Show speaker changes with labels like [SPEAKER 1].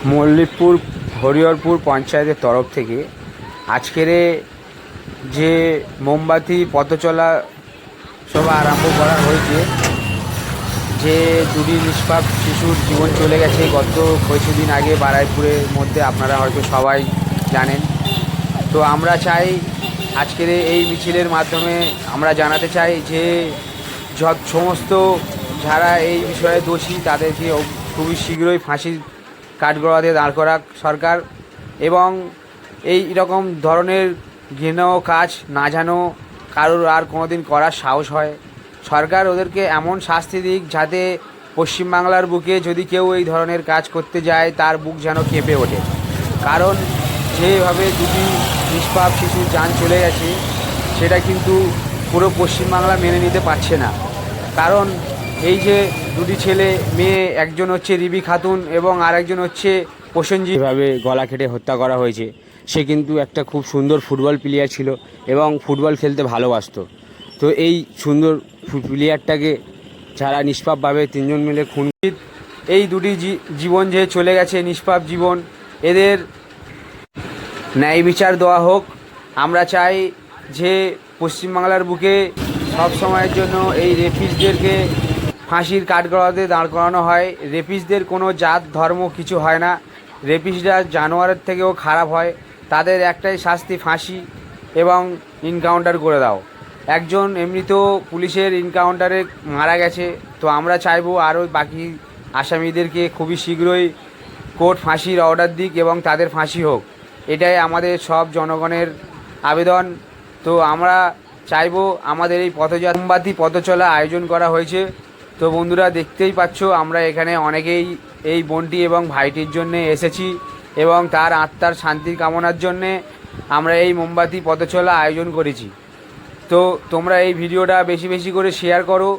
[SPEAKER 1] মল্লিকপুর হরিহরপুর পঞ্চায়েতের তরফ থেকে আজকের যে মোমবাতি পথচলা সভা আরম্ভ করা হয়েছে, যে দুটি নিষ্পাপ শিশুর জীবন চলে গেছে গত কিছুদিন আগে বারাইপুরের মধ্যে, আপনারা হয়তো সবাই জানেন। তো আমরা চাই আজকের এই মিছিলের মাধ্যমে আমরা জানাতে চাই যে সমস্ত যারা এই বিষয়ে দোষী তাদেরকে খুবই শীঘ্রই ফাঁসির কাঠগড়াতে দাঁড় করাক সরকার, এবং এই রকম ধরনের ঘৃণ্য কাজ না যেন কারোর আর কোনোদিন করার সাহস হয়। সরকার ওদেরকে এমন শাস্তি দিক যাতে পশ্চিমবাংলার বুকে যদি কেউ এই ধরনের কাজ করতে যায় তার বুক যেন কেঁপে ওঠে। কারণ যেভাবে দুটি নিষ্পাপ শিশুর জান চলে গেছে সেটা কিন্তু পুরো পশ্চিমবাংলা মেনে নিতে পারছে না। কারণ এই যে দুটি ছেলে মেয়ে, একজন হচ্ছে রিবি খাতুন এবং আরেকজন হচ্ছে প্রসেনজিৎ, যেভাবে গলা কেটে হত্যা করা হয়েছে, সে কিন্তু একটা খুব সুন্দর ফুটবল প্লেয়ার ছিল এবং ফুটবল খেলতে ভালোবাসতো। তো এই সুন্দর প্লেয়ারটাকে যারা নিষ্পাপভাবে তিনজন মিলে খুন, এই দুটি জীবন যে চলে গেছে নিষ্পাপ জীবন, এদের ন্যায় বিচার দেওয়া হোক। আমরা চাই যে পশ্চিমবাংলার বুকে সব সময়ের জন্য এই রেপিস্টদেরকে ফাঁসির কাঠগড়াতে দাঁড় করানো হয়। রেপিস্টদের কোনো জাত ধর্ম কিছু হয় না, রেপিস্টরা জানোয়ারের থেকেও খারাপ হয়। তাদের একটাই শাস্তি ফাঁসি এবং ইনকাউন্টার করে দাও। একজন এমনিতেও পুলিশের ইনকাউন্টারে মারা গেছে, তো আমরা চাইবো আরও বাকি আসামিদেরকে খুবই শীঘ্রই কোর্ট ফাঁসির অর্ডার দিক এবং তাদের ফাঁসি হোক। এটাই আমাদের সব জনগণের আবেদন। তো আমরা চাইবো আমাদের এই মোমবাতি পথচলা আয়োজন করা হয়েছে। তো বন্ধুরা, দেখতেই পাচ্ছ আমরা এখানে অনেকেই এই বোনটি এবং ভাইটির জন্যে এসেছি এবং তার আত্মার শান্তির কামনার জন্যে আমরা এই মোমবাতি পথচলা আয়োজন করেছি। তো তোমরা এই ভিডিওটা বেশি বেশি করে শেয়ার করো।